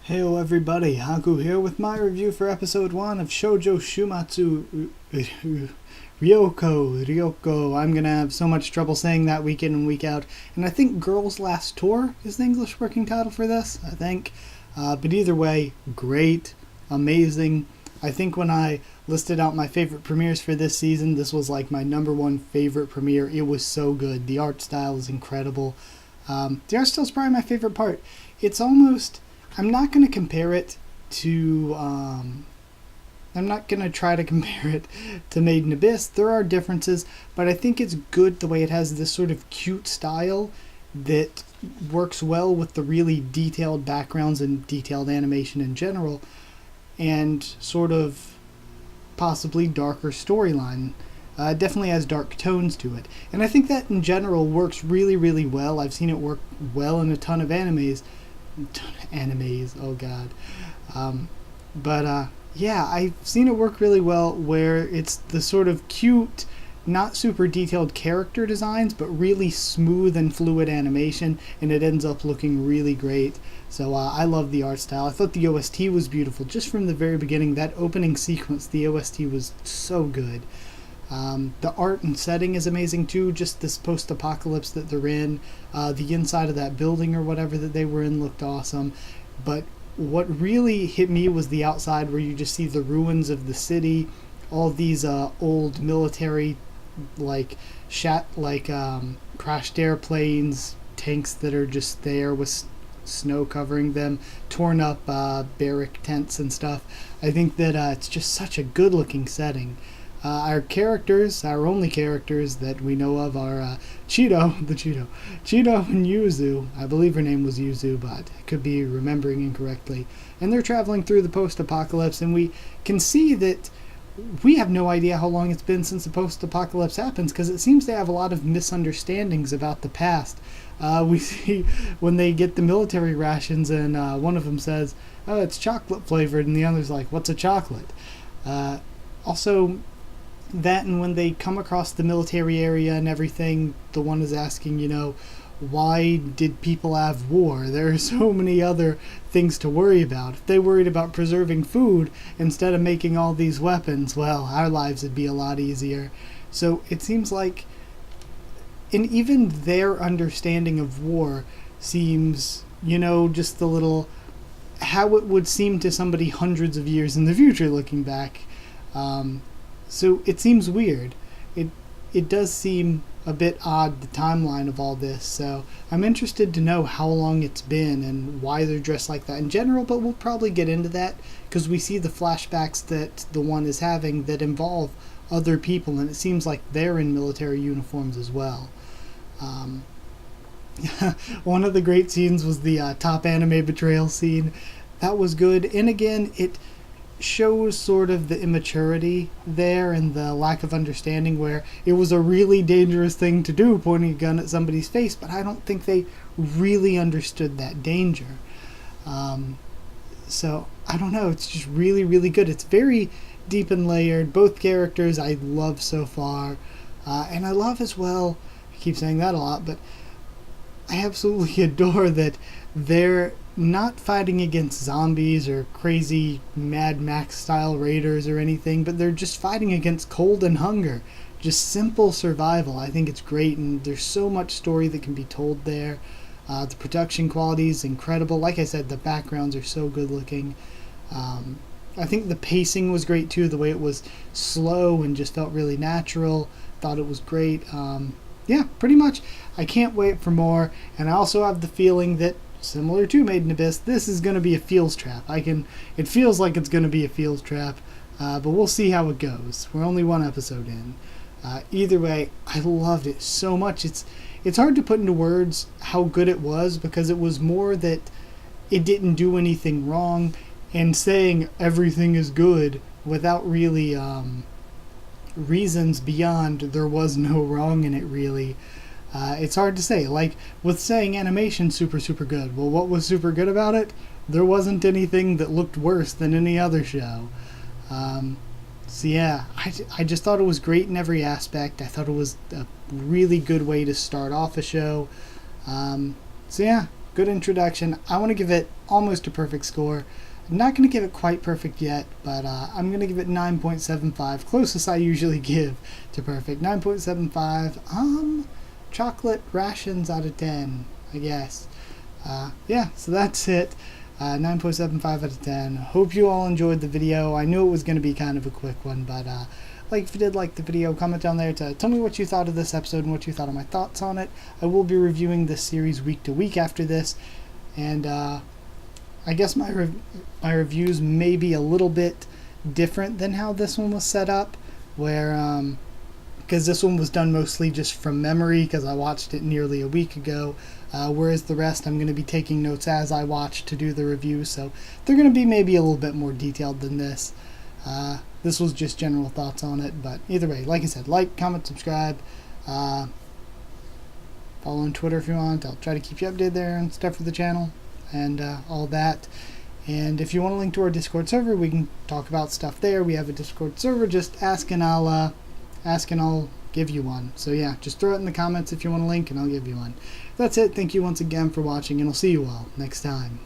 Heyo everybody, Haku here with my review for episode 1 of Shoujo Shuumatsu Ryokou. I'm gonna have so much trouble saying that week in and week out. And I think Girl's Last Tour is the English working title for this, I think. But either way, great, amazing. I think when I listed out my favorite premieres for this season, this was like my number one favorite premiere. It was so good. The art style is incredible. The art style is probably my favorite part. It's almost... I'm not going to compare it to, I'm not going to try to compare it to Made in Abyss. There are differences, but I think it's good the way it has this sort of cute style that works well with the really detailed backgrounds and detailed animation in general, and sort of possibly darker storyline. Definitely has dark tones to it. And I think that in general works really, really well. I've seen it work well in a ton of animes, oh god. Yeah, I've seen it work really well where it's the sort of cute, not super detailed character designs, but really smooth and fluid animation, and it ends up looking really great. So I love the art style. I thought the OST was beautiful just from the very beginning. That opening sequence, the OST was so good. The art and setting is amazing too, just this post-apocalypse that they're in. The inside of that building or whatever that they were in looked awesome. But what really hit me was the outside, where you just see the ruins of the city, all these old military crashed airplanes, tanks that are just there with snow covering them, torn up barrack tents and stuff. I think that it's just such a good looking setting. Our only characters that we know of are Cheeto and Yuzu. I believe her name was Yuzu, but I could be remembering incorrectly. And they're traveling through the post-apocalypse, and we can see that we have no idea how long it's been since the post-apocalypse happens, because it seems they have a lot of misunderstandings about the past. We see when they get the military rations, and one of them says, "Oh, it's chocolate flavored," and the other's like, "What's a chocolate?" Also, that, and when they come across the military area and everything, the one is asking, why did people have war? There are so many other things to worry about. If they worried about preserving food instead of making all these weapons, well, our lives would be a lot easier. So it seems like, and even their understanding of war seems, just the little, how it would seem to somebody hundreds of years in the future looking back. So it seems weird. It does seem a bit odd, the timeline of all this. So I'm interested to know how long it's been and why they're dressed like that in general, but we'll probably get into that because we see the flashbacks that the one is having that involve other people, and it seems like they're in military uniforms as well. One of the great scenes was the top anime Betrayal scene. That was good, and again, it shows sort of the immaturity there and the lack of understanding, where it was a really dangerous thing to do, pointing a gun at somebody's face, but I don't think they really understood that danger. So I don't know, it's just really, really good. It's very deep and layered. Both characters I love so far, and I love as well, I keep saying that a lot, but I absolutely adore that they're not fighting against zombies or crazy Mad Max style raiders or anything, but they're just fighting against cold and hunger. Just simple survival. I think it's great, and there's so much story that can be told there. The production quality is incredible. Like I said, the backgrounds are so good looking. I think the pacing was great too, the way it was slow and just felt really natural. Thought it was great. Yeah, pretty much. I can't wait for more, and I also have the feeling that, similar to Made in Abyss, this is going to be a feels trap. It feels like it's going to be a feels trap, but we'll see how it goes. We're only one episode in. Either way, I loved it so much. It's hard to put into words how good it was, because it was more that it didn't do anything wrong, and saying everything is good without really reasons beyond there was no wrong in it, really. It's hard to say. Like with saying animation super, super good. Well, what was super good about it? There wasn't anything that looked worse than any other show. So yeah, I just thought it was great in every aspect. I thought it was a really good way to start off a show. So yeah, good introduction. I want to give it almost a perfect score. I'm not going to give it quite perfect yet, but I'm going to give it 9.75, closest I usually give to perfect. 9.75, chocolate rations out of 10, I guess. Yeah, so that's it. 9.75 out of 10. Hope you all enjoyed the video. I knew it was going to be kind of a quick one, but if you did like the video, comment down there to tell me what you thought of this episode and what you thought of my thoughts on it. I will be reviewing this series week to week after this, and I guess my reviews may be a little bit different than how this one was set up, where because this one was done mostly just from memory because I watched it nearly a week ago, whereas the rest I'm going to be taking notes as I watch to do the review, so they're going to be maybe a little bit more detailed than this. This was just general thoughts on it, but either way, like I said, like, comment, subscribe, follow on Twitter if you want. I'll try to keep you updated there and stuff for the channel and all that. And if you want a link to our Discord server, we can talk about stuff there. We have a Discord server. Just ask and I'll give you one. So yeah, just throw it in the comments if you want a link and I'll give you one. That's it. Thank you once again for watching, and I'll see you all next time.